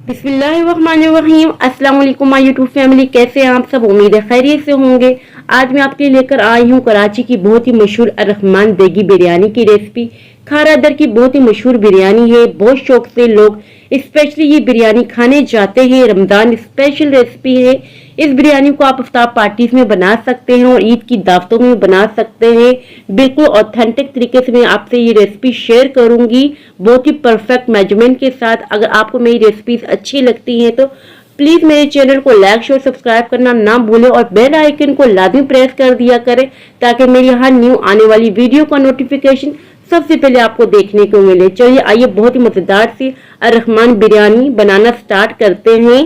बिस्मिल्लाहिर्रहमानिर्रहीम। अस्सलाम वालेकुम माय यूट्यूब फैमिली, कैसे हैं आप सब? उम्मीद है खैरियत से होंगे। आज मैं आपके लिए लेकर आई हूँ कराची की बहुत ही मशहूर अर्रहमान देगी बिरयानी की रेसिपी। खारा दर की बहुत ही मशहूर बिरयानी है, बहुत शौक से लोग स्पेशली ये बिरयानी खाने जाते हैं। रमजान स्पेशल रेसिपी है। इस बिरयानी को आप इफ्तार पार्टीज में बना सकते हैं और ईद की दावतों में बना सकते हैं। बिल्कुल ऑथेंटिक तरीके से मैं आपसे ये रेसिपी शेयर करूंगी, बहुत ही परफेक्ट मेजरमेंट के साथ। अगर आपको मेरी रेसिपीज अच्छी लगती हैं तो प्लीज मेरे चैनल को लाइक शेयर सब्सक्राइब करना ना भूलें और बेल आइकन को लाजमी प्रेस कर दिया करें ताकि मेरी हर न्यू आने वाली वीडियो का नोटिफिकेशन सबसे पहले आपको देखने को मिले। चलिए आइए बहुत ही मजेदार सी अर्रहमान बिरयानी बनाना स्टार्ट करते हैं।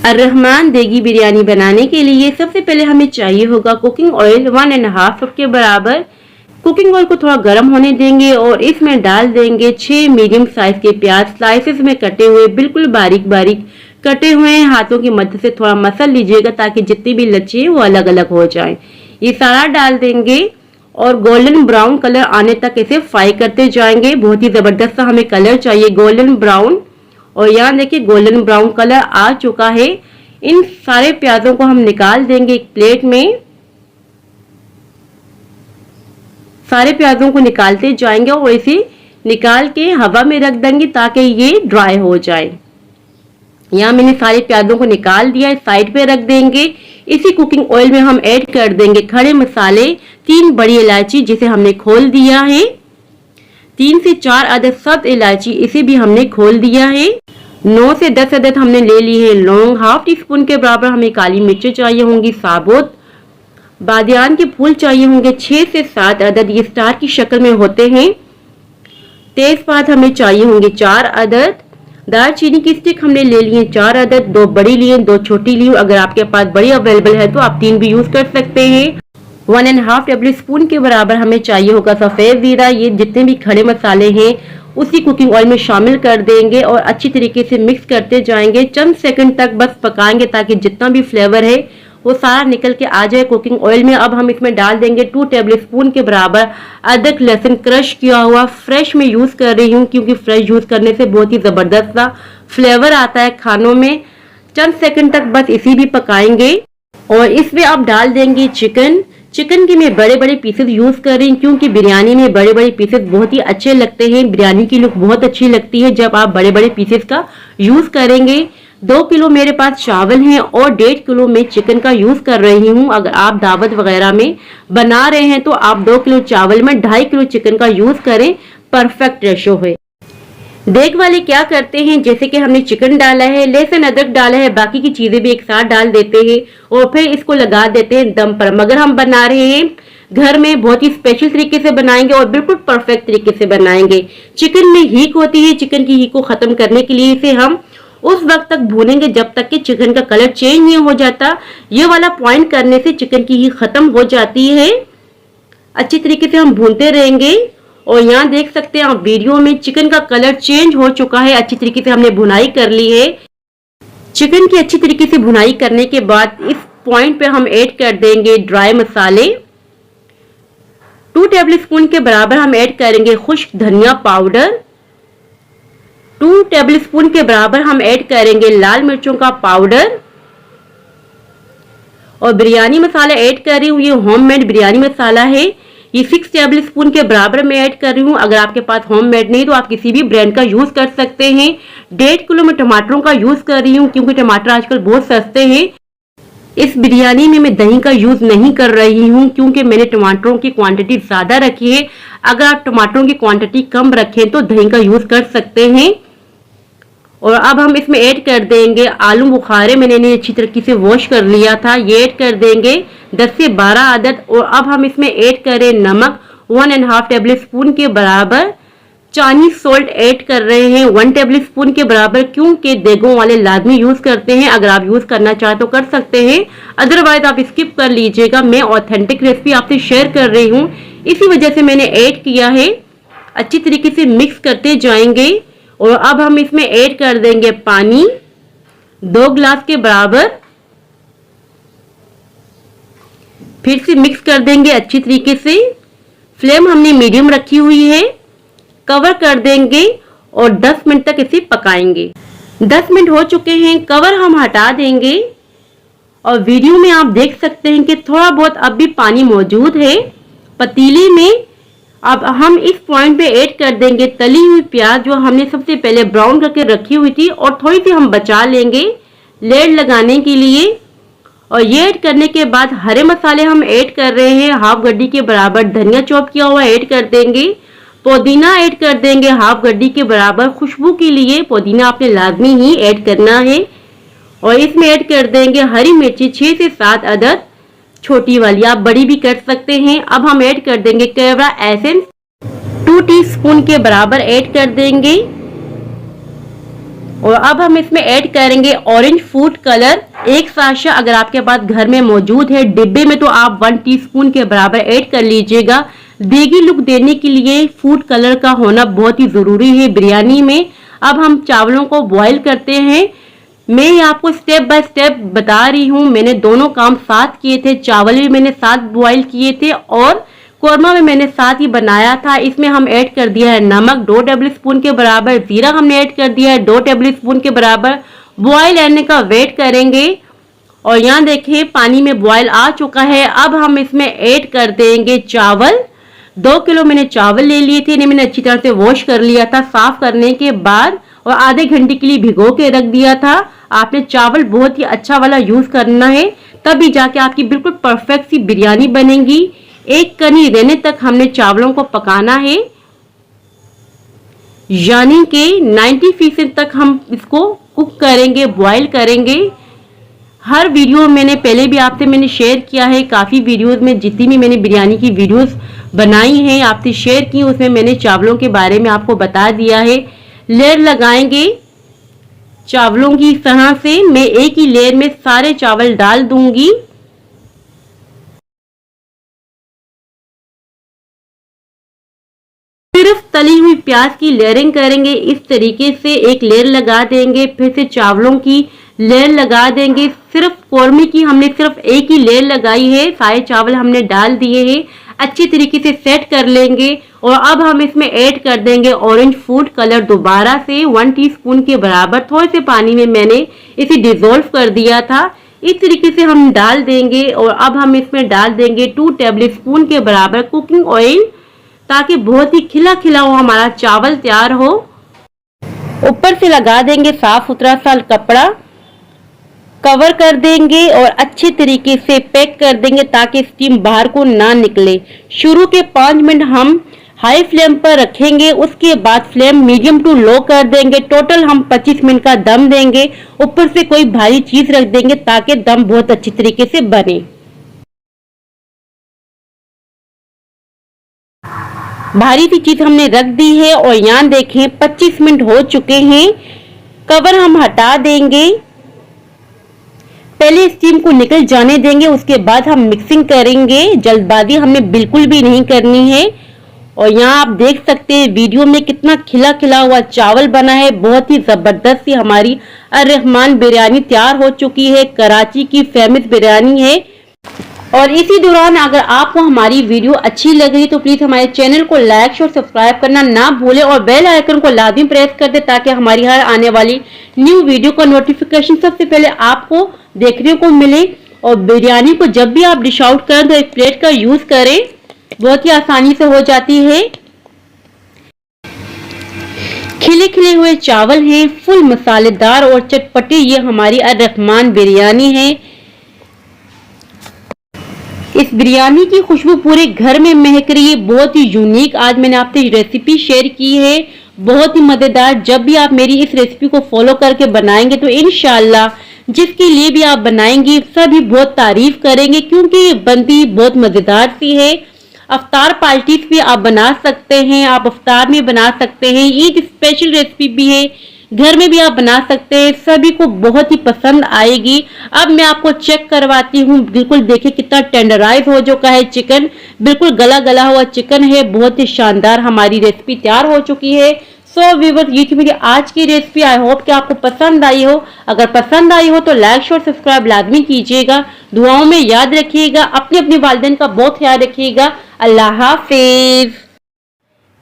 अर्रहमान देगी बिरयानी बनाने के लिए सबसे पहले हमें चाहिए होगा कुकिंग ऑयल 1.5 कप के बराबर। कुकिंग ऑयल को थोड़ा गर्म होने देंगे और इसमें डाल देंगे 6 मीडियम साइज के प्याज, स्लाइसेस में कटे हुए, बिल्कुल बारीक बारीक कटे हुए हैं। हाथों की मदद से थोड़ा मसल लीजिएगा ताकि जितनी भी लच्छे वो अलग अलग हो जाएं। ये सारा डाल देंगे और गोल्डन ब्राउन कलर आने तक इसे फ्राई करते जाएंगे। बहुत ही जबरदस्त सा हमें कलर चाहिए, गोल्डन ब्राउन। और यहाँ देखिए गोल्डन ब्राउन कलर आ चुका है। इन सारे प्याजों को हम निकाल देंगे एक प्लेट में। सारे प्याजों को निकालते जाएंगे और इसे निकाल के हवा में रख देंगे ताकि ये ड्राई हो जाए। यहाँ मैंने सारे प्याजों को निकाल दिया है, साइड पे रख देंगे। इसी कुकिंग ऑयल में हम ऐड कर देंगे खड़े मसाले, 3 बड़ी इलायची जिसे हमने खोल दिया है, 3 से 4 अदद सब्ज इलायची इसे भी हमने खोल दिया है, 9 से 10 अदद हमने ले ली है लौंग, हाफ टी स्पून के बराबर हमें काली मिर्चें चाहिए होंगी साबुत, बादियान के फूल चाहिए होंगे 6 से 7 अदद, ये स्टार की शक्ल में होते हैं। तेजपात हमें चाहिए होंगे 4 अदद। दालचीनी की स्टिक हमने ले लिए 4 अदद, 2 बड़ी लिए 2 छोटी ली। अगर आपके पास बड़ी अवेलेबल है तो आप 3 भी यूज कर सकते हैं। 1.5 टेबल स्पून के बराबर हमें चाहिए होगा सफेद जीरा। ये जितने भी खड़े मसाले हैं उसी कुकिंग ऑयल में शामिल कर देंगे और अच्छी तरीके से मिक्स करते जाएंगे। चंद सेकंड तक बस पकाएंगे ताकि जितना भी फ्लेवर है वो सारा निकल के आ जाए कुकिंग ऑयल में। अब हम इसमें डाल देंगे 2 टेबल स्पून के बराबर अदरक लहसुन क्रश किया हुआ। फ्रेश में यूज कर रही हूँ क्योंकि फ्रेश यूज करने से बहुत ही जबरदस्त सा फ्लेवर आता है खानों में। चंद सेकंड तक बस इसी भी पकाएंगे और इसमें अब डाल देंगे चिकन। चिकन के मैं बड़े बड़े पीसेस यूज कर रही हूँ क्योंकि बिरयानी में बड़े बड़े पीसेस बहुत ही अच्छे लगते हैं। बिरयानी की लुक बहुत अच्छी लगती है जब आप बड़े बड़े पीसेस का यूज करेंगे। 2 किलो मेरे पास चावल हैं और 1.5 किलो मैं चिकन का यूज कर रही हूँ। अगर आप दावत वगैरह में बना रहे हैं तो आप 2 किलो चावल में 2.5 किलो चिकन का यूज करें, परफेक्ट रेशो है। देख वाले क्या करते हैं, जैसे कि हमने चिकन डाला है, लहसुन अदरक डाला है, बाकी की चीजें भी एक साथ डाल देते हैं और फिर इसको लगा देते हैं दम पर। मगर हम बना रहे हैं घर में, बहुत ही स्पेशल तरीके से बनाएंगे और बिल्कुल परफेक्ट तरीके से बनाएंगे। चिकन में हीक होती है, चिकन की हीक को खत्म करने के लिए इसे हम उस वक्त तक भूनेंगे जब तक कि चिकन का कलर चेंज नहीं हो जाता। ये वाला पॉइंट करने से चिकन की हीक खत्म हो जाती है। अच्छी तरीके से हम भूनते रहेंगे और यहाँ देख सकते हैं आप वीडियो में चिकन का कलर चेंज हो चुका है। अच्छी तरीके से हमने भुनाई कर ली है। चिकन की अच्छी तरीके से भुनाई करने के बाद इस पॉइंट पे हम ऐड कर देंगे ड्राई मसाले। 2 टेबल स्पून के बराबर हम ऐड करेंगे खुश्क धनिया पाउडर। 2 टेबल स्पून के बराबर हम ऐड करेंगे लाल मिर्चों का पाउडर और बिरयानी मसाला ऐड कर रही हूँ। ये होममेड बिरयानी मसाला है, ये 6 टेबल स्पून के बराबर में ऐड कर रही हूँ। अगर आपके पास होममेड नहीं तो आप किसी भी ब्रांड का यूज कर सकते हैं। 1.5 किलो में टमाटरों का यूज कर रही हूँ क्योंकि टमाटर आजकल बहुत सस्ते हैं। इस बिरयानी में मैं दही का यूज नहीं कर रही हूँ क्योंकि मैंने टमाटरों की क्वांटिटी ज्यादा रखी है। अगर आप टमाटरों की क्वांटिटी कम रखें तो दही का यूज कर सकते हैं। और अब हम इसमें ऐड कर देंगे आलू बुखारे, मैंने इन्हें अच्छी तरीके से वॉश कर लिया था, ये ऐड कर देंगे 10 से 12 अदद। और अब हम इसमें ऐड करें नमक 1.5 टेबल स्पून के बराबर। चाइनीज सॉल्ट ऐड कर रहे हैं 1 टेबल स्पून के बराबर क्योंकि देगों वाले लाजमी यूज करते हैं। अगर आप यूज करना चाहे तो कर सकते हैं, अदरवाइज आप स्किप कर लीजिएगा। मैं ऑथेंटिक रेसिपी आपसे शेयर कर रही हूँ, इसी वजह से मैंने ऐड किया है। अच्छी तरीके से मिक्स करते जाएंगे और अब हम इसमें ऐड कर देंगे पानी 2 गिलास के बराबर। फिर से मिक्स कर देंगे अच्छी तरीके से। फ्लेम हमने मीडियम रखी हुई है। कवर कर देंगे और 10 मिनट तक इसे पकाएंगे। 10 मिनट हो चुके हैं, कवर हम हटा देंगे और वीडियो में आप देख सकते हैं कि थोड़ा बहुत अब भी पानी मौजूद है पतीले में। अब हम इस पॉइंट पे ऐड कर देंगे तली हुई प्याज जो हमने सबसे पहले ब्राउन करके रखी हुई थी, और थोड़ी सी हम बचा लेंगे लेयर लगाने के लिए। और ये ऐड करने के बाद हरे मसाले हम ऐड कर रहे हैं। हाफ गड्डी के बराबर धनिया चॉप किया हुआ ऐड कर देंगे। पुदीना ऐड कर देंगे हाफ गड्डी के बराबर। खुशबू के लिए पुदीना आपने लाजमी ही ऐड करना है। और इसमें ऐड कर देंगे हरी मिर्ची 6 से 7 अदद, छोटी वाली, आप बड़ी भी कर सकते हैं। अब हम ऐड कर देंगे कैवड़ा एसेंस 2 टीस्पून के बराबर ऐड कर देंगे। और अब हम इसमें ऐड करेंगे ऑरेंज फूड कलर 1 साशा, अगर आपके पास घर में मौजूद है डिब्बे में तो आप 1 टीस्पून के बराबर ऐड कर लीजिएगा। देगी लुक देने के लिए फूड कलर का होना बहुत ही जरूरी है बिरयानी में। अब हम चावलों को बॉईल करते हैं। मैं आपको स्टेप बाय स्टेप बता रही हूँ, मैंने दोनों काम साथ किए थे। चावल भी मैंने साथ बॉईल किए थे और कोरमा में मैंने साथ ही बनाया था। इसमें हम ऐड कर दिया है नमक 2 टेबल स्पून के बराबर, जीरा हमने ऐड कर दिया है 2 टेबल स्पून के बराबर। बॉईल आने का वेट करेंगे और यहाँ देखिए पानी में बॉईल आ चुका है। अब हम इसमें ऐड कर देंगे चावल। 2 किलो मैंने चावल ले लिए थे, इन्हें मैंने अच्छी तरह से वॉश कर लिया था साफ करने के बाद, और आधे घंटे के लिए भिगो के रख दिया था। आपने चावल बहुत ही अच्छा वाला यूज करना है, तभी जाके आपकी बिल्कुल परफेक्ट सी बिरयानी बनेगी। एक कनी रहने तक हमने चावलों को पकाना है, यानी कि 90% तक हम इसको कुक करेंगे, बॉईल करेंगे। हर वीडियो मैंने पहले भी आपसे मैंने शेयर किया है, काफ़ी वीडियोस में जितनी भी मैंने बिरयानी की वीडियोस बनाई हैं आपसे शेयर की, उसमें मैंने चावलों के बारे में आपको बता दिया है। लेयर लगाएंगे चावलों की इस तरह से। मैं एक ही लेयर में सारे चावल डाल दूंगी। सिर्फ तली हुई प्याज की लेयरिंग करेंगे, इस तरीके से एक लेयर लगा देंगे, फिर से चावलों की लेयर लगा देंगे। सिर्फ कौरमे की हमने सिर्फ एक ही लेयर लगाई है, सारे चावल हमने डाल दिए हैं। अच्छी तरीके से सेट कर लेंगे और अब हम इसमें ऐड कर देंगे ऑरेंज फूड कलर दोबारा से 1 टीस्पून के बराबर। थोड़े से पानी में मैंने इसे डिसॉल्व कर दिया था। इस तरीके से हम डाल देंगे और अब हम इसमें डाल देंगे 2 टेबल स्पून के बराबर कुकिंग ऑयल, ताकि बहुत ही खिला खिला हो हमारा चावल तैयार हो। ऊपर से लगा देंगे साफ सुथरा सा कपड़ा, कवर कर देंगे और अच्छे तरीके से पैक कर देंगे ताकि स्टीम बाहर को ना निकले। शुरू के 5 मिनट हम हाई फ्लेम पर रखेंगे, उसके बाद फ्लेम मीडियम टू लो कर देंगे। टोटल हम 25 मिनट का दम देंगे। ऊपर से कोई भारी चीज रख देंगे ताकि दम बहुत अच्छी तरीके से बने। भारी सी चीज हमने रख दी है और यहाँ देखें 25 मिनट हो चुके हैं। कवर हम हटा देंगे, पहले स्टीम को निकल जाने देंगे, उसके बाद हम मिक्सिंग करेंगे। जल्दबाजी हमें बिल्कुल भी नहीं करनी है। और यहाँ आप देख सकते हैं वीडियो में कितना खिला खिला हुआ चावल बना है। बहुत ही जबरदस्त सी हमारी अर्रहमान बिरयानी तैयार हो चुकी है। कराची की फेमस बिरयानी है। और इसी दौरान अगर आपको हमारी वीडियो अच्छी लग रही तो प्लीज हमारे चैनल को लाइक और सब्सक्राइब करना ना भूलें और बेल आइकन को लाजिम प्रेस कर दे ताकि हमारी हर आने वाली न्यू वीडियो का नोटिफिकेशन सबसे पहले आपको देखने को मिले। और बिरयानी को जब भी आप डिश आउट करें तो एक प्लेट का यूज करें, बहुत ही आसानी से हो जाती है। खिले खिले हुए चावल हैं, फुल मसालेदार और चटपटे ये हमारी अर्रहमान बिरयानी है। इस बिरयानी की खुशबू पूरे घर में महक रही है। बहुत ही यूनिक आज मैंने आपसे रेसिपी शेयर की है, बहुत ही मजेदार। जब भी आप मेरी इस रेसिपी को फॉलो करके बनाएंगे तो इंशाल्लाह जिसके लिए भी आप बनाएंगी सभी बहुत तारीफ करेंगे, क्योंकि बनती बहुत मजेदार सी है। अफ्तार पार्टीज भी आप बना सकते हैं, आप अफ्तार में बना सकते हैं। ईद स्पेशल रेसिपी भी है, घर में भी आप बना सकते हैं, सभी को बहुत ही पसंद आएगी। अब मैं आपको चेक करवाती हूँ। बिल्कुल देखिए कितना टेंडराइज हो चुका है चिकन, बिल्कुल गला गला हुआ चिकन है। बहुत ही शानदार हमारी रेसिपी तैयार हो चुकी है। सो व्यूअर्स, ये थी मेरी आज की रेसिपी। आई होप कि आपको पसंद आई हो। अगर पसंद आई हो तो लाइक शेयर सब्सक्राइब लाजमी कीजिएगा। दुआओं में याद रखिएगा। अपने अपने वालिदैन का बहुत ख्याल रखिएगा। अल्लाह हाफिज।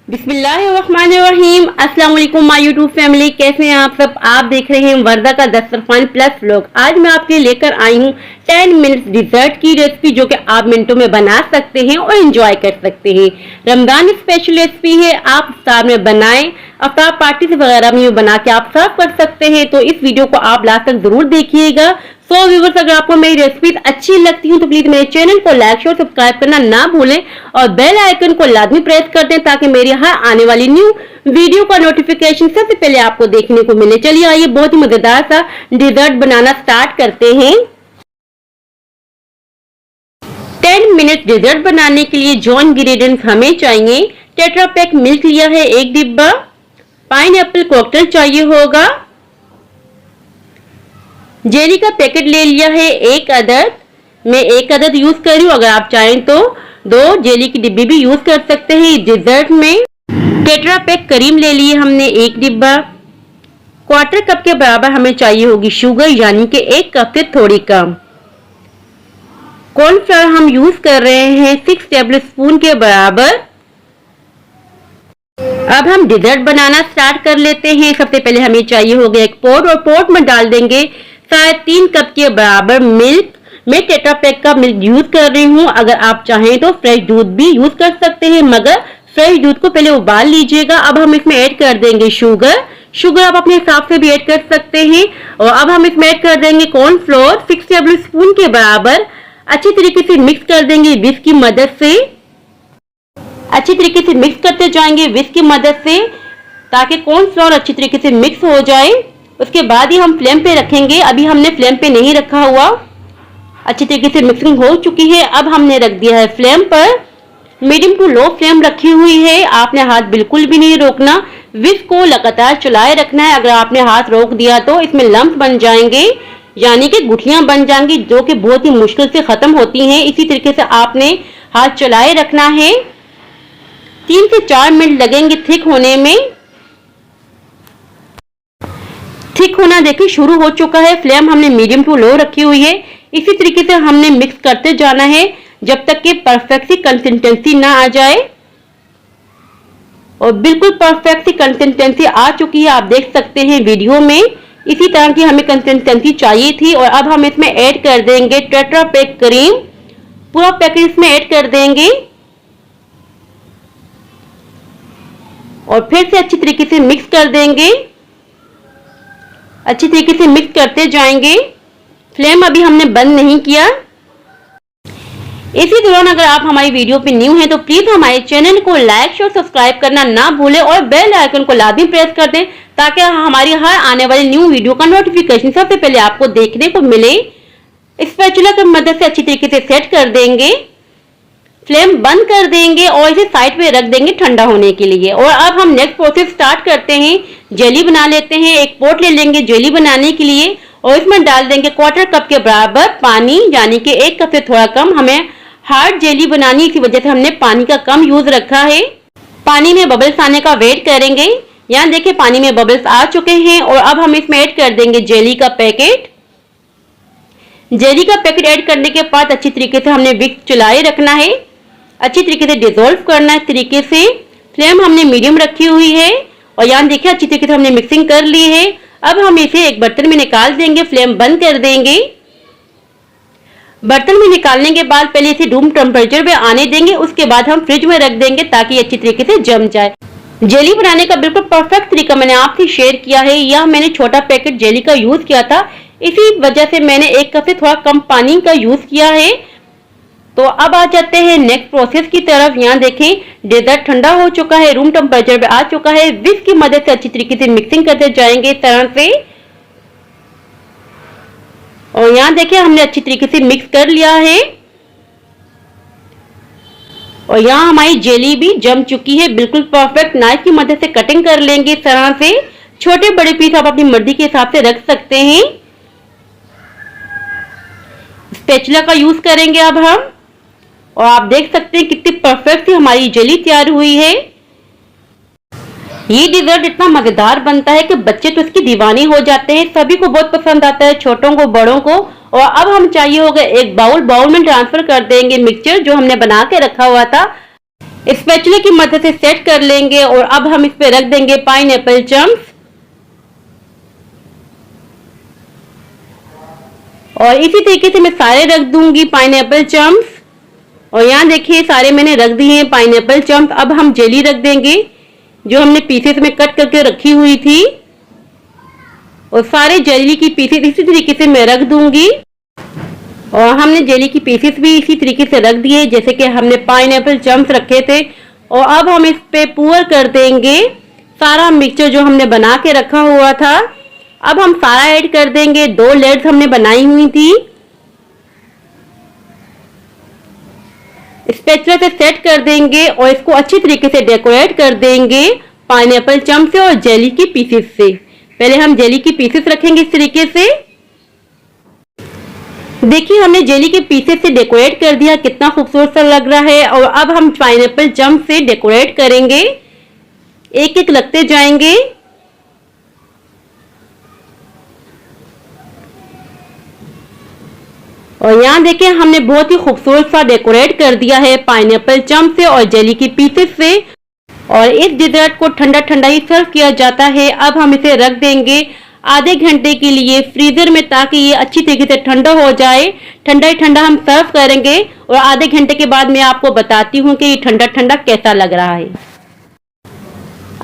बिस्मिल्लाहिर्रहमानिर्रहीम। अस्सलाम वालेकुम माय यूट्यूब फैमिली, कैसे हैं आप सब। आप देख रहे हैं वर्दा का दस्तरखान प्लस व्लॉग। आज मैं आपके लिए लेकर आई हूँ 10 मिनट्स डिजर्ट की रेसिपी, जो कि आप मिनटों में बना सकते हैं और एंजॉय कर सकते हैं। रमजान स्पेशल रेसिपी है। आप इफ्तार में बनाएं, अफ्तार पार्टी से वगैरह में बना के आप सर्व कर सकते हैं। तो इस वीडियो को आप लास्ट तक जरूर देखिएगा। सो व्यूअर्स, अगर आपको मेरी रेसिपी अच्छी लगती है तो प्लीज मेरे चैनल को लाइक शेयर सब्सक्राइब करना ना भूलें और बेल आइकन को लाजमी प्रेस कर दें, ताकि मेरी हर आने वाली न्यू वीडियो का नोटिफिकेशन सबसे पहले आपको देखने को मिले। चलिए आइए बहुत ही मजेदार सा डिजर्ट बनाना स्टार्ट करते हैं। 10 मिनट डिजर्ट बनाने के लिए जो इंग्रेडिएंट्स हमें चाहिए, टेट्रा पैक मिल्क लिया है 1 डिब्बा, पाइनएप्पल कॉकटेल चाहिए होगा, जेली का पैकेट ले लिया है 1 अदद। मैं 1 अदद यूज कर रही हूँ, अगर आप चाहें तो 2 जेली की डिब्बी भी यूज कर सकते हैं डिजर्ट में। टेट्रा पैक क्रीम ले लिए हमने 1 डिब्बा। क्वार्टर कप के बराबर हमें चाहिए होगी शुगर, यानी कि 1 कप से थोड़ी कम। कॉर्नफ्लोर हम यूज कर रहे हैं 6 टेबल स्पून के बराबर। अब हम डिजर्ट बनाना स्टार्ट कर लेते हैं। सबसे पहले हमें चाहिए होगा एक पॉट, और पॉट में डाल देंगे 3.5 कप के बराबर मिल्क। मैं टेट्रा पैक का मिल्क यूज कर रही हूँ। अगर आप चाहें तो फ्रेश दूध भी यूज कर सकते हैं, मगर फ्रेश दूध को पहले उबाल लीजिएगा। अब हम इसमें ऐड कर देंगे शुगर आप अपने हिसाब से भी ऐड कर सकते हैं। और अब हम इसमें ऐड कर देंगे कॉर्नफ्लोर 6 टेबल स्पून के बराबर। अच्छी तरीके से मिक्स कर देंगे विस्क की मदद से। अच्छी तरीके से मिक्स करते जाएंगे विस्क की मदद से, ताकि कॉर्नफ्लोर अच्छी तरीके से मिक्स हो जाए। उसके बाद ही हम फ्लेम पे रखेंगे। अभी हमने फ्लेम पे नहीं रखा हुआ। अच्छी तरीके से मिक्सिंग हो चुकी है। अब हमने रख दिया है फ्लेम पर। मीडियम टू लो फ्लेम रखी हुई है। आपने हाथ बिल्कुल भी नहीं रोकना, विस्क को लगातार चलाए रखना है। अगर आपने हाथ रोक दिया तो इसमें लम्प बन जाएंगे, यानी कि गुठलियां बन जाएंगी, जो कि बहुत ही मुश्किल से खत्म होती हैं। इसी तरीके से आपने हाथ चलाए रखना है। 3 से 4 मिनट लगेंगे थिक होने में। थिक होना देखिए शुरू हो चुका है। फ्लेम हमने मीडियम टू लो रखी हुई है। इसी तरीके से हमने मिक्स करते जाना है जब तक कि परफेक्ट सी कंसिस्टेंसी ना आ जाए। और बिल्कुल परफेक्ट सी कंसिस्टेंसी आ चुकी है, आप देख सकते हैं वीडियो में। इसी तरह की हमें कंसिस्टेंसी चाहिए थी। और अब हम इसमें ऐड कर देंगे टेट्रा पैक क्रीम। पूरा पैकेट इसमें ऐड कर देंगे और फिर से अच्छी तरीके से मिक्स कर देंगे। अच्छी तरीके से मिक्स करते जाएंगे। फ्लेम अभी हमने बंद नहीं किया। इसी दौरान अगर आप हमारी वीडियो पे न्यू हैं तो प्लीज हमारे चैनल को लाइक शेयर सब्सक्राइब करना ना भूलें और बेल आइकन को लाजमी प्रेस कर दें, ताकि हमारी हर आने वाली न्यू वीडियो का नोटिफिकेशन सबसे पहले आपको देखने को मिले। स्पैचुला की मदद से अच्छी तरीके से सेट कर देंगे। फ्लेम बंद कर देंगे और इसे साइड पे रख देंगे ठंडा होने के लिए। और अब हम नेक्स्ट प्रोसेस स्टार्ट करते हैं। जेली बना लेते हैं। एक पॉट ले लेंगे जेली बनाने के लिए और इसमें डाल देंगे क्वार्टर कप के बराबर पानी, यानी कि 1 कप से थोड़ा कम। हमें हार्ड जेली बनानी, इसी वजह से हमने पानी का कम यूज रखा है। पानी में बबल्स आने का वेट करेंगे। यहाँ देखिए पानी में बबल्स आ चुके हैं। और अब हम इसमें ऐड कर देंगे जेली का पैकेट। जेली का पैकेट ऐड करने के बाद अच्छी तरीके से हमने विस्क चलाए रखना है। अच्छी तरीके से डिसॉल्व करना है। तरीके से फ्लेम हमने मीडियम रखी हुई है। और यहाँ देखिए अच्छी तरीके से हमने मिक्सिंग कर ली है। अब हम इसे एक बर्तन में निकाल देंगे। फ्लेम बंद कर देंगे। बर्तन में निकालने के बाद पहले इसे रूम टेम्परेचर पे आने देंगे। उसके बाद हम फ्रिज में रख देंगे ताकि अच्छी तरीके से जम जाए। जेली बनाने का बिल्कुल परफेक्ट तरीका मैंने आपसे शेयर किया है। यह मैंने छोटा पैकेट जेली का यूज किया था, इसी वजह से मैंने 1 कप से थोड़ा कम पानी का यूज किया है। तो अब आ जाते हैं नेक्स्ट प्रोसेस की तरफ। यहाँ देखें डेजर्ट ठंडा हो चुका है, रूम टेम्परेचर पे आ चुका है। विस्क की मदद से अच्छी तरीके से मिक्सिंग करते जाएंगे इस तरह से। और यहाँ देखिए हमने अच्छी तरीके से मिक्स कर लिया है। और यहाँ हमारी जेली भी जम चुकी है बिल्कुल परफेक्ट। नाइफ की मदद से कटिंग कर लेंगे इस तरह से। छोटे बड़े पीस आप अपनी मर्जी के हिसाब से रख सकते हैं। स्पैचुला का यूज करेंगे अब हम। और आप देख सकते हैं कितनी परफेक्ट सी हमारी जेली तैयार हुई है। ये डिजर्ट इतना मजेदार बनता है कि बच्चे तो इसकी दीवानी हो जाते हैं, सभी को बहुत पसंद आता है, छोटों को बड़ों को। और अब हम चाहिए होगा एक बाउल में ट्रांसफर कर देंगे मिक्सचर जो हमने बना के रखा हुआ था, स्पैचुला की मदद से सेट कर लेंगे। और अब हम इस पे रख देंगे पाइनएप्पल चंक्स, और इसी तरीके से मैं सारे रख दूंगी पाइनएप्पल चंक्स। और यहाँ देखिए सारे मैंने रख दिए हैं पाइनएप्पल चंक्स। अब हम जेली रख देंगे जो हमने पीसेस में कट करके रखी हुई थी, और सारे जेली की पीसेस इसी तरीके से मैं रख दूंगी। और हमने जेली की पीसेस भी इसी तरीके से रख दिए जैसे कि हमने पाइनएप्पल चंक्स रखे थे। और अब हम इस पे पूर कर देंगे सारा मिक्सचर जो हमने बना के रखा हुआ था। अब हम सारा ऐड कर देंगे। 2 लेयर्स हमने बनाई हुई थी, स्पैचुला से सेट कर देंगे और इसको अच्छी तरीके से डेकोरेट कर देंगे पाइनएप्पल चंक्स से और जेली की पीसेस से। पहले हम जेली की पीसेस रखेंगे इस तरीके से। देखिए हमने जेली के पीसेस से डेकोरेट कर दिया, कितना खूबसूरत सा लग रहा है। और अब हम पाइनएप्पल चंक्स से डेकोरेट करेंगे, एक एक लगते जाएंगे। और यहाँ देखिए हमने बहुत ही खूबसूरत सा डेकोरेट कर दिया है पाइनएप्पल चंक्स से और जेली की पीसेस से। और इस डिजर्ट को ठंडा ठंडा ही सर्व किया जाता है। अब हम इसे रख देंगे आधे घंटे के लिए फ्रीजर में, ताकि ये अच्छी तरीके से ठंडा हो जाए। ठंडा ही ठंडा हम सर्व करेंगे और आधे घंटे के बाद मैं आपको बताती हूँ कि ये ठंडा ठंडा कैसा लग रहा है।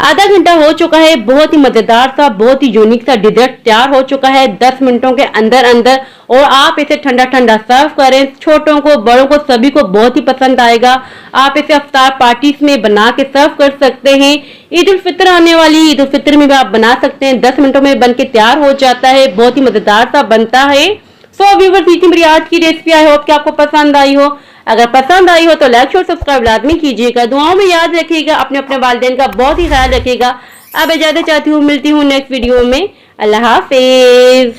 आधा घंटा हो चुका है, बहुत ही मजेदार सा, बहुत ही यूनिक सा डिजर्ट तैयार हो चुका है 10 मिनटों के अंदर अंदर। और आप इसे ठंडा ठंडा सर्व करें, छोटों को बड़ों को सभी को बहुत ही पसंद आएगा। आप इसे इफ्तार पार्टीज में बना के सर्व कर सकते हैं। ईद उल फितर आने वाली, ईद उल फितर में भी आप बना सकते हैं। 10 मिनटों में बन के तैयार हो जाता है, बहुत ही मजेदार सा बनता है। सो व्यूअर्स, ये थी मेरी आज की रेसिपी। आई होप कि आपको पसंद आई हो। अगर पसंद आई हो तो लाइक और सब्सक्राइब लाजमी कीजिएगा। दुआओं में याद रखिएगा, अपने वालिदैन का बहुत ही ख्याल रखिएगा। अब इजाजत चाहती हूँ, मिलती हूँ नेक्स्ट वीडियो में। अल्लाह हाफिज।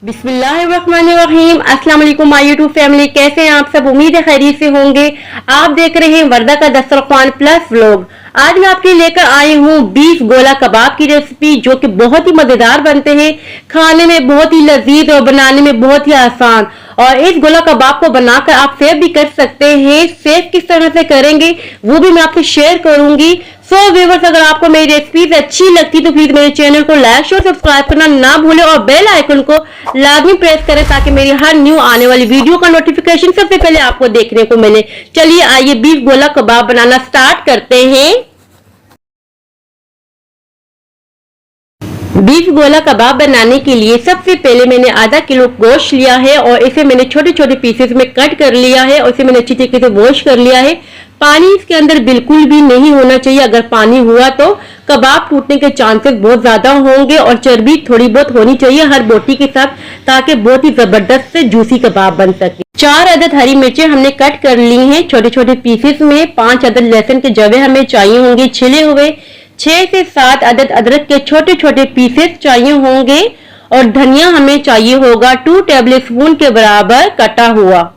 बिस्मिल्लाहिर्रहमानिर्रहीम। अस्सलाम वालेकुम माय यूट्यूब फैमिली, कैसे हैं आप सब? उम्मीद है खैरियत से होंगे। आप देख रहे हैं वर्दा का दस्तरखान प्लस व्लॉग। आज मैं आपके लेकर आई हूँ बीफ गोला कबाब की रेसिपी, जो कि बहुत ही मजेदार बनते हैं, खाने में बहुत ही लजीज और बनाने में बहुत ही आसान। और इस गोला कबाब को बनाकर आप सेव भी कर सकते हैं। सेव किस तरह से करेंगे वो भी मैं आपसे शेयर करूंगी। सो व्यूअर्स, अगर आपको मेरी रेसिपीज अच्छी लगती तो प्लीज मेरे चैनल को लाइक और सब्सक्राइब करना ना भूलें और बेल आइकन को लाजमी प्रेस करें, ताकि मेरी हर न्यू आने वाली वीडियो का नोटिफिकेशन सबसे पहले आपको देखने को मिले। चलिए आइए बीफ गोला कबाब बनाना स्टार्ट करते हैं। बीफ गोला कबाब बनाने के लिए सबसे पहले मैंने आधा किलो गोश्त लिया है और इसे मैंने छोटे छोटे पीसेस में कट कर लिया है और इसे मैंने अच्छी तरीके से वॉश कर लिया है। पानी इसके अंदर बिल्कुल भी नहीं होना चाहिए। अगर पानी हुआ तो कबाब टूटने के चांसेस बहुत ज्यादा होंगे और चर्बी थोड़ी बहुत होनी चाहिए हर बोटी के साथ, ताकि बहुत ही जबरदस्त से जूसी कबाब बन सके। 4 अदद हरी मिर्चें हमने कट कर ली हैं छोटे छोटे पीसेस में। 5 अदद लहसुन के जवे हमें चाहिए होंगे छिले हुए। 6 से 7 अदद अदरक के छोटे छोटे पीसेस चाहिए होंगे। और धनिया हमें चाहिए होगा 2 टेबल स्पून के बराबर कटा हुआ।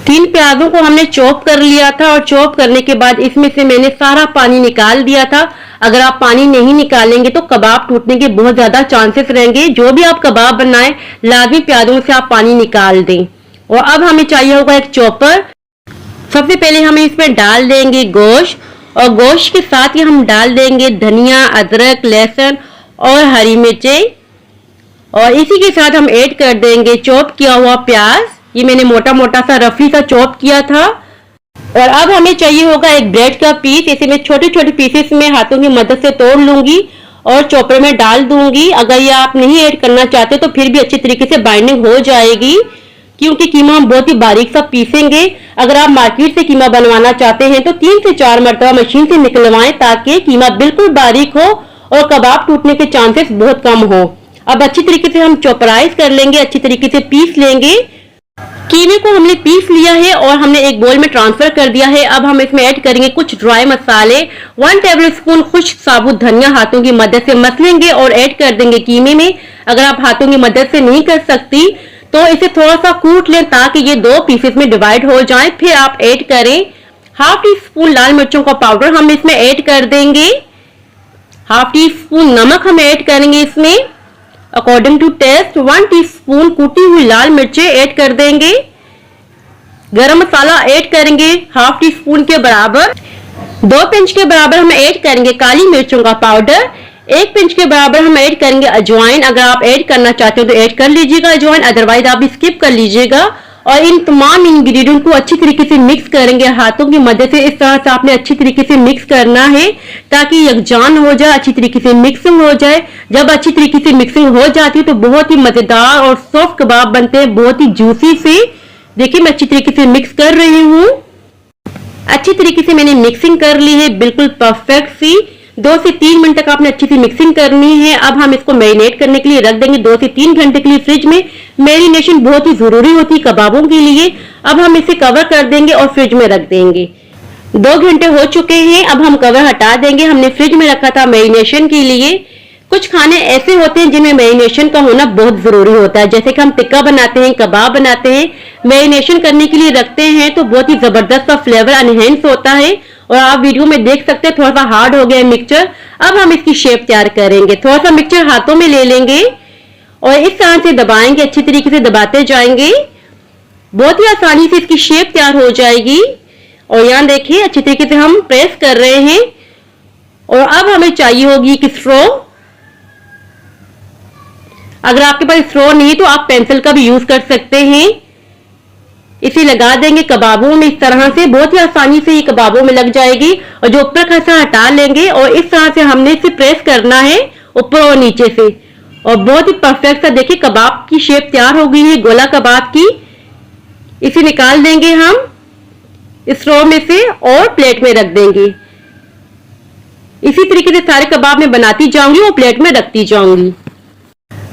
3 प्याजों को हमने चॉप कर लिया था और चॉप करने के बाद इसमें से मैंने सारा पानी निकाल दिया था। अगर आप पानी नहीं निकालेंगे तो कबाब टूटने के बहुत ज्यादा चांसेस रहेंगे। जो भी आप कबाब बनाएं लाजमी प्याजों से आप पानी निकाल दें। और अब हमें चाहिए होगा एक चॉपर। सबसे पहले हम इसमें डाल देंगे गोश्त और गोश्त के साथ ही हम डाल देंगे धनिया, अदरक, लहसुन और हरी मिर्चें। और इसी के साथ हम ऐड कर देंगे चॉप किया हुआ प्याज। ये मैंने मोटा मोटा सा रफली सा चॉप किया था। और अब हमें चाहिए होगा एक ब्रेड का पीस। इसे मैं छोटे छोटे पीसेस में हाथों की मदद से तोड़ लूंगी और चॉपर में डाल दूंगी। अगर ये आप नहीं ऐड करना चाहते तो फिर भी अच्छी तरीके से बाइंडिंग हो जाएगी, क्योंकि कीमा हम बहुत ही बारीक सा पीसेंगे। अगर आप मार्केट से कीमा बनवाना चाहते हैं तो 3 से 4 मरतबा मशीन से निकलवाएं, ताकि कीमा बिल्कुल बारीक हो और कबाब टूटने के चांसेस बहुत कम हो। अब अच्छी तरीके से हम चॉपराइज कर लेंगे, अच्छी तरीके से पीस लेंगे। कीमे को हमने पीस लिया है और हमने एक बोल में ट्रांसफर कर दिया है। अब हम इसमें ऐड करेंगे कुछ ड्राई मसाले। 1 टेबल स्पून खुश्क साबुत धनिया हाथों की मदद से मसलेंगे और ऐड कर देंगे कीमे में। अगर आप हाथों की मदद से नहीं कर सकती तो इसे थोड़ा सा कूट लें ताकि ये 2 पीसेस में डिवाइड हो जाए। फिर आप ऐड करें हाफ टी स्पून लाल मिर्चों का पाउडर, हम इसमें ऐड कर देंगे। हाफ टी स्पून नमक हम ऐड करेंगे इसमें अकॉर्डिंग टू टेस्ट। 1 टीस्पून कूटी हुई लाल मिर्चें ऐड कर देंगे। गरम मसाला ऐड करेंगे हाफ टी स्पून के बराबर। 2 पिंच के बराबर हम ऐड करेंगे काली मिर्चों का पाउडर। 1 पिंच के बराबर हम ऐड करेंगे अजवाइन। अगर आप ऐड करना चाहते हो तो ऐड कर लीजिएगा अजवाइन, अदरवाइज आप स्किप कर लीजिएगा। और इन तमाम इंग्रेडिएंट को अच्छी तरीके से मिक्स करेंगे हाथों की मदद से। इस तरह से आपने अच्छी तरीके से मिक्स करना है ताकि यकजान हो जाए, अच्छी तरीके से मिक्सिंग हो जाए। जब अच्छी तरीके से मिक्सिंग हो जाती है तो बहुत ही मजेदार और सॉफ्ट कबाब बनते हैं, बहुत ही जूसी से। देखिए मैं अच्छी तरीके से मिक्स कर रही हूँ। अच्छी तरीके से मैंने मिक्सिंग कर ली है, बिल्कुल परफेक्ट सी। 2 से 3 मिनट तक आपने अच्छी सी मिक्सिंग करनी है। अब हम इसको मैरिनेट करने के लिए रख देंगे 2 से 3 घंटे के लिए फ्रिज में। मैरिनेशन बहुत ही जरूरी होती है कबाबों के लिए। अब हम इसे कवर कर देंगे और फ्रिज में रख देंगे। 2 घंटे हो चुके हैं, अब हम कवर हटा देंगे। हमने फ्रिज में रखा था मैरिनेशन के लिए। कुछ खाने ऐसे होते हैं जिनमें मैरिनेशन का होना बहुत जरूरी होता है, जैसे कि हम टिक्का बनाते हैं, कबाब बनाते हैं, मैरिनेशन करने के लिए रखते हैं तो बहुत ही जबरदस्त फ्लेवर एनहेंस होता है। और आप वीडियो में देख सकते हैं थोड़ा सा हार्ड हो गया है मिक्सचर। अब हम इसकी शेप तैयार करेंगे। थोड़ा सा मिक्सचर हाथों में ले लेंगे और इस तरह से दबाएंगे, अच्छी तरीके से दबाते जाएंगे। बहुत ही आसानी से इसकी शेप तैयार हो जाएगी। और यहाँ देखिए अच्छी तरीके से हम प्रेस कर रहे हैं। और अब हमें चाहिए होगी एक स्ट्रॉ। अगर आपके पास स्ट्रॉ नहीं है तो आप पेंसिल का भी यूज कर सकते हैं। इसे लगा देंगे कबाबों में इस तरह से, बहुत ही आसानी से ये कबाबों में लग जाएगी। और जो ऊपर का हिस्सा हटा लेंगे और इस तरह से हमने इसे प्रेस करना है ऊपर और नीचे से। और बहुत ही परफेक्ट सा देखिए कबाब की शेप तैयार हो गई है, गोला कबाब की। इसे निकाल देंगे हम स्ट्रॉ में से और प्लेट में रख देंगे। इसी तरीके से सारे कबाब में बनाती जाऊंगी और प्लेट में रखती जाऊंगी।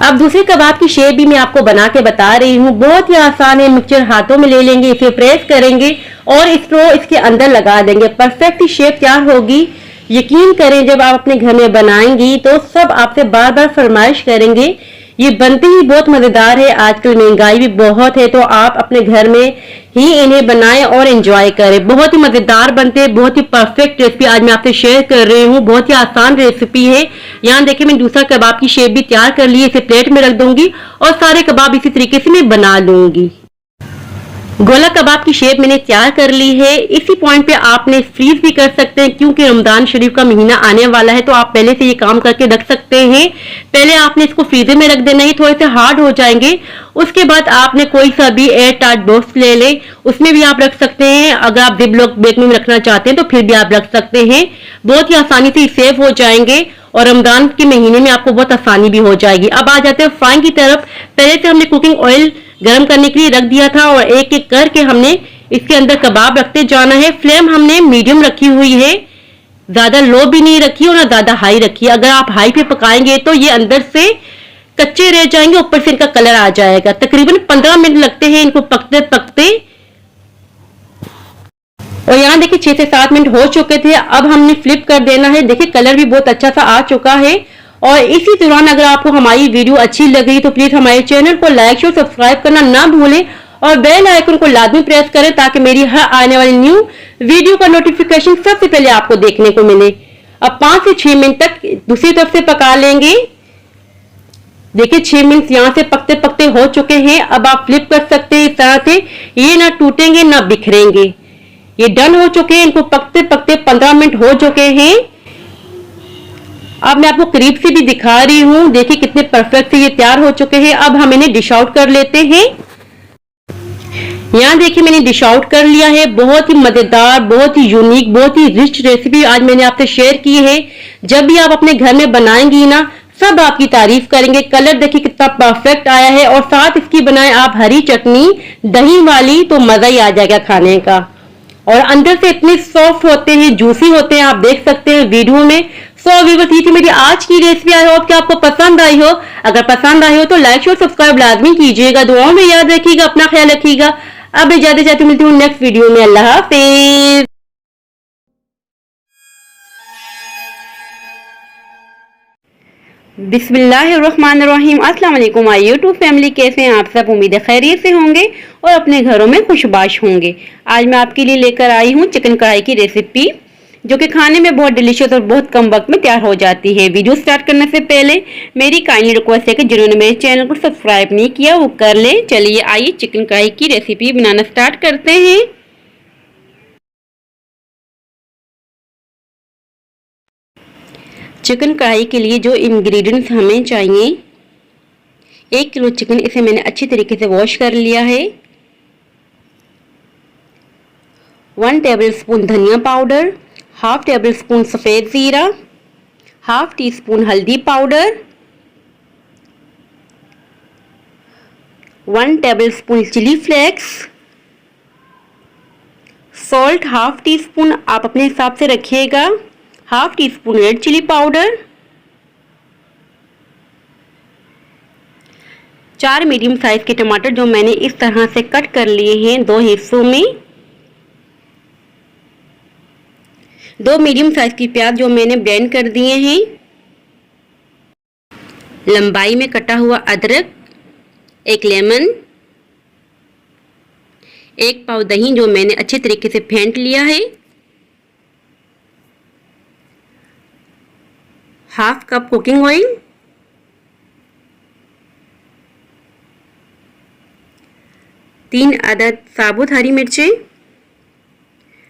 अब दूसरे कबाब की शेप भी मैं आपको बना के बता रही हूँ। बहुत ही आसान है। मिक्सचर हाथों में ले लेंगे, इसे प्रेस करेंगे और स्ट्रॉ इसके अंदर लगा देंगे। परफेक्ट शेप तैयार होगी। यकीन करें जब आप अपने घर में बनाएंगी तो सब आपसे बार बार फरमाइश करेंगे। ये बनते ही बहुत मजेदार है। आजकल महंगाई भी बहुत है तो आप अपने घर में ही इन्हें बनाएं और एंजॉय करें। बहुत ही मजेदार बनते हैं, बहुत ही परफेक्ट रेसिपी आज मैं आपसे शेयर कर रही हूँ। बहुत ही आसान रेसिपी है। यहाँ देखिए मैं दूसरा कबाब की शेप भी तैयार कर ली है, इसे प्लेट में रख दूंगी और सारे कबाब इसी तरीके से मैं बना लूंगी। गोला कबाब की शेप मैंने तैयार कर ली है। इसी पॉइंट पे आपने फ्रीज भी कर सकते हैं क्योंकि रमजान शरीफ का महीना आने वाला है तो आप पहले से ये काम करके रख सकते हैं। पहले आपने इसको फ्रीजर में रख देना है, थोड़े से हार्ड हो जाएंगे। उसके बाद आपने कोई सा भी एयर टाइट बॉक्स ले ले, उसमें भी आप रख सकते हैं। अगर आप जिप-लॉक बैग में रखना चाहते हैं तो फिर भी आप रख सकते हैं। बहुत ही आसानी से सेव हो जाएंगे और रमजान के महीने में आपको बहुत आसानी भी हो जाएगी। अब आ जाते हैं फ्राइंग की तरफ। पहले से हमने कुकिंग ऑयल गरम करने के लिए रख दिया था और एक एक करके हमने इसके अंदर कबाब रखते जाना है। फ्लेम हमने मीडियम रखी हुई है, ज्यादा लो भी नहीं रखी और ना ज्यादा हाई रखी। अगर आप हाई पे पकाएंगे तो ये अंदर से कच्चे रह जाएंगे, ऊपर से इनका कलर आ जाएगा। तकरीबन 15 मिनट लगते हैं इनको पकते पकते। और यहाँ देखिए 6 से 7 मिनट हो चुके थे। अब हमने फ्लिप कर देना है। देखिए कलर भी बहुत अच्छा सा आ चुका है। और इसी दौरान अगर आपको हमारी वीडियो अच्छी लगी तो प्लीज हमारे चैनल को लाइक शेयर सब्सक्राइब करना ना भूलें और बेल आइकन को लाजमी प्रेस करें ताकि मेरी हर आने वाली न्यू वीडियो का नोटिफिकेशन सबसे पहले आपको देखने को मिले। अब 5 से 6 मिनट तक दूसरी तरफ से पका लेंगे। देखिए 6 मिनट यहाँ से पकते पकते हो चुके हैं। अब आप फ्लिप कर सकते हैं इस तरह से, ये ना टूटेंगे ना बिखरेंगे। ये डन हो चुके हैं। इनको पकते पकते 15 मिनट हो चुके हैं। अब मैं आपको करीब से भी दिखा रही हूं। देखिए कितने परफेक्ट से ये तैयार हो चुके हैं। अब हम इन्हें डिश आउट कर लेते हैं। यहाँ देखिए मैंने डिश आउट कर लिया है। बहुत ही मजेदार, बहुत ही यूनिक, बहुत ही रिच रेसिपी आज मैंने आपसे शेयर की है। जब भी आप अपने घर में बनाएंगी ना सब आपकी तारीफ करेंगे। कलर देखिए कितना परफेक्ट आया है और साथ इसकी बनाए आप हरी चटनी दही वाली तो मजा ही आ जाएगा खाने का। और अंदर से इतने सॉफ्ट होते हैं, जूसी होते हैं, आप देख सकते हैं वीडियो में। सो व्यूअर्स ये थी मेरी आज की रेसिपी। आई होप कि आपको पसंद आई हो। अगर पसंद आई हो तो लाइक और सब्सक्राइब लाजमी कीजिएगा। दुआओं में याद रखिएगा, अपना ख्याल रखिएगा। अब इजाजत चाहती मिलती हूँ नेक्स्ट वीडियो में। अल्लाह हाफिज। बिस्मिल्लाहिर्रहमानिर्रहीम। अस्सलाम वालेकुम माय यूट्यूब फैमिली, कैसे हैं आप सब? उम्मीद है खैरियत से होंगे और अपने घरों में खुशबाश होंगे। आज मैं आपके लिए लेकर आई हूँ चिकन कढ़ाई की रेसिपी, जो कि खाने में बहुत डिलीशियस और बहुत कम वक्त में तैयार हो जाती है। वीडियो स्टार्ट करने से पहले मेरी काइंडली रिक्वेस्ट है कि जिन्होंने मेरे चैनल को सब्सक्राइब नहीं किया वो कर ले। चलिए आइए चिकन कढ़ाई की रेसिपी बनाना स्टार्ट करते हैं। चिकन कढ़ाई के लिए जो इंग्रेडिएंट्स हमें चाहिए, 1 किलो चिकन, इसे मैंने अच्छी तरीके से वॉश कर लिया है। 1 टेबलस्पून धनिया पाउडर, हाफ टेबल स्पून सफ़ेद ज़ीरा, हाफ टी स्पून हल्दी powder, 1 tablespoon chilli flakes, salt half teaspoon, आप अपने हिसाब से रखिएगा, half teaspoon red chilli powder, 4 medium size के टमाटर जो मैंने इस तरह से कट कर लिए हैं 2 हिस्सों में, 2 मीडियम साइज की प्याज जो मैंने ब्लेंड कर दिए हैं, लंबाई में कटा हुआ अदरक, 1 लेमन, 1 पाव दही जो मैंने अच्छे तरीके से फेंट लिया है, हाफ कप कुकिंग ऑयल, 3 अदद साबुत हरी मिर्चें,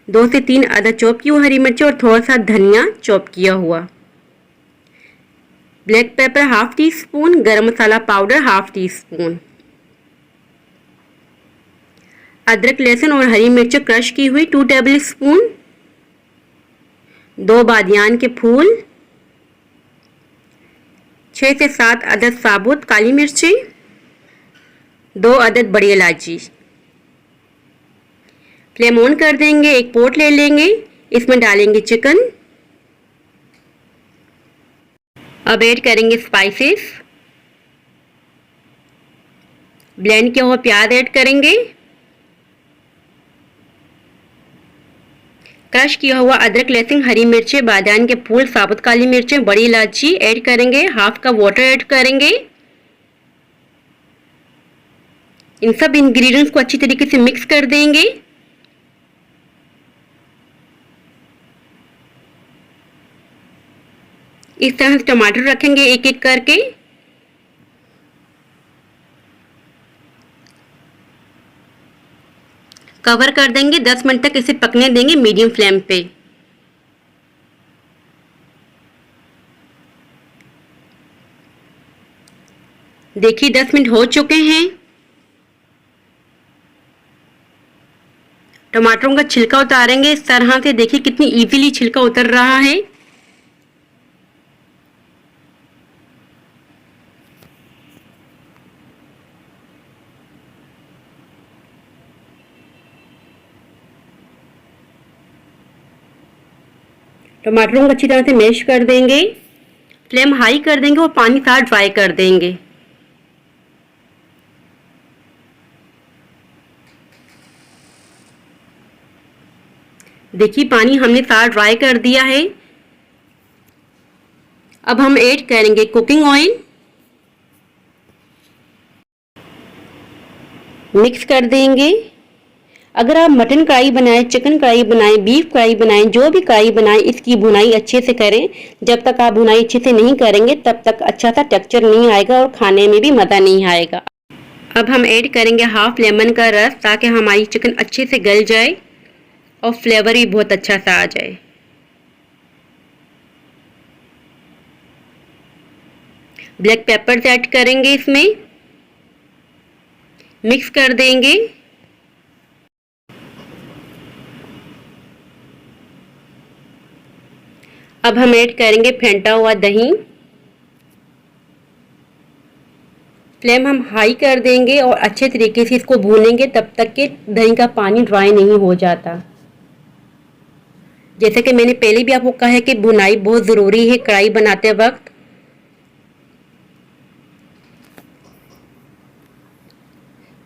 2 से 3 अदद चॉप की हुई हरी मिर्चें और थोड़ा सा धनिया चॉप किया हुआ, black pepper half tea spoon, गरम मसाला पाउडर हाफ टी स्पून, अदरक लहसुन और हरी मिर्च क्रश की हुई 2 टेबल स्पून, 2 बादियान के फूल, 6 से 7 अदद साबुत काली मिर्ची, 2 अदद बड़ी इलायची। फ्लेम ऑन कर देंगे, एक पोट ले लेंगे, इसमें डालेंगे चिकन। अब ऐड करेंगे स्पाइसेस, ब्लेंड किया हुआ प्याज ऐड करेंगे, क्रश किया हुआ अदरक लहसुन हरी मिर्चें बादाम के फूल साबुत काली मिर्चें बड़ी इलायची ऐड करेंगे, हाफ कप वाटर ऐड करेंगे। इन सब इंग्रेडिएंट्स को अच्छी तरीके से मिक्स कर देंगे। इस तरह से टमाटर रखेंगे एक एक करके। कवर कर देंगे, 10 मिनट तक इसे पकने देंगे मीडियम फ्लेम पे। देखिए 10 मिनट हो चुके हैं। टमाटरों का छिलका उतारेंगे इस तरह से, देखिए कितनी इजीली छिलका उतर रहा है। टमाटरों को अच्छी तरह से मैश कर देंगे, फ्लेम हाई कर देंगे और पानी साथ ड्राई कर देंगे। देखिए पानी हमने साथ ड्राई कर दिया है। अब हम ऐड करेंगे कुकिंग ऑयल, मिक्स कर देंगे। अगर आप मटन कढ़ाई बनाएं, चिकन कढ़ाई बनाएं, बीफ कढ़ाई बनाएं, जो भी कढ़ाई बनाएं, इसकी भुनाई अच्छे से करें। जब तक आप भुनाई अच्छे से नहीं करेंगे तब तक अच्छा सा टेक्सचर नहीं आएगा और खाने में भी मज़ा नहीं आएगा। अब हम ऐड करेंगे हाफ लेमन का रस, ताकि हमारी चिकन अच्छे से गल जाए और फ्लेवर भी बहुत अच्छा सा आ जाए। ब्लैक पेपर्स ऐड करेंगे इसमें, मिक्स कर देंगे। अब हम ऐड करेंगे फेंटा हुआ दही, फ्लेम हम हाई कर देंगे और अच्छे तरीके से इसको भूनेंगे तब तक कि दही का पानी ड्राई नहीं हो जाता। जैसे कि मैंने पहले भी आपको कहा है कि भुनाई बहुत ज़रूरी है कढ़ाई बनाते वक्त।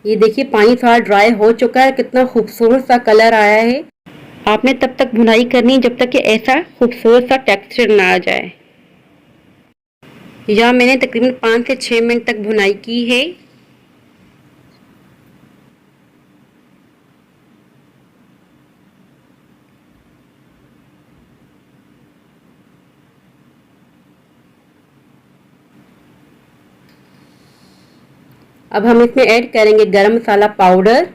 ये देखिए पानी थोड़ा ड्राई हो चुका है, कितना खूबसूरत सा कलर आया है। आपने तब तक भुनाई करनी जब तक कि ऐसा खूबसूरत सा टेक्सचर ना आ जाए। यहाँ मैंने तकरीबन 5 से 6 मिनट तक भुनाई की है। अब हम इसमें ऐड करेंगे गरम मसाला पाउडर,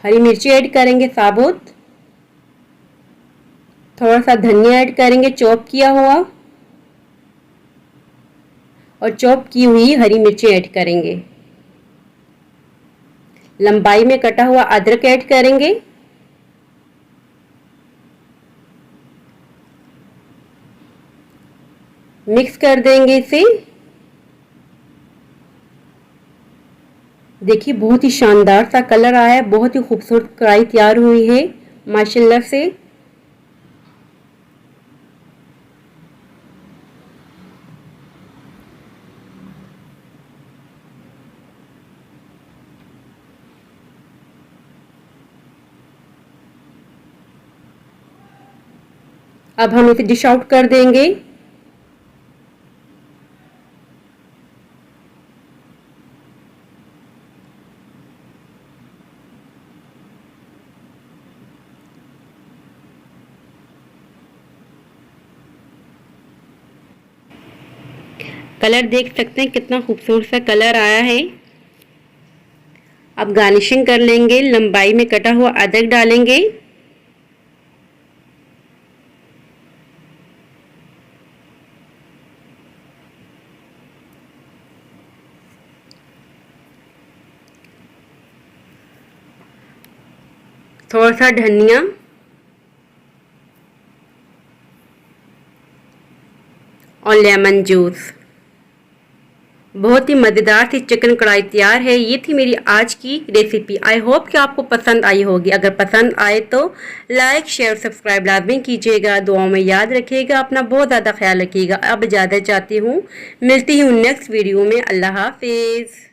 हरी मिर्ची ऐड करेंगे साबुत, थोड़ा सा धनिया ऐड करेंगे चॉप किया हुआ, और चॉप की हुई हरी मिर्ची ऐड करेंगे। लंबाई में कटा हुआ अदरक ऐड करेंगे। मिक्स कर देंगे इसे। देखिए बहुत ही शानदार सा कलर आया है, बहुत ही खूबसूरत कढ़ाई तैयार हुई है माशाल्लाह से। अब हम इसे डिश आउट कर देंगे। कलर देख सकते हैं कितना खूबसूरत सा कलर आया है। अब गार्निशिंग कर लेंगे, लंबाई में कटा हुआ अदरक डालेंगे, थोड़ा सा धनिया और लेमन जूस। बहुत ही मज़ेदार सी चिकन कढ़ाई तैयार है। ये थी मेरी आज की रेसिपी। आई होप कि आपको पसंद आई होगी। अगर पसंद आए तो लाइक शेयर सब्सक्राइब लाजमी कीजिएगा। दुआओं में याद रखिएगा, अपना बहुत ज़्यादा ख्याल रखिएगा। अब इजाज़त चाहती हूँ, मिलती हूँ नेक्स्ट वीडियो में। अल्लाह हाफिज़।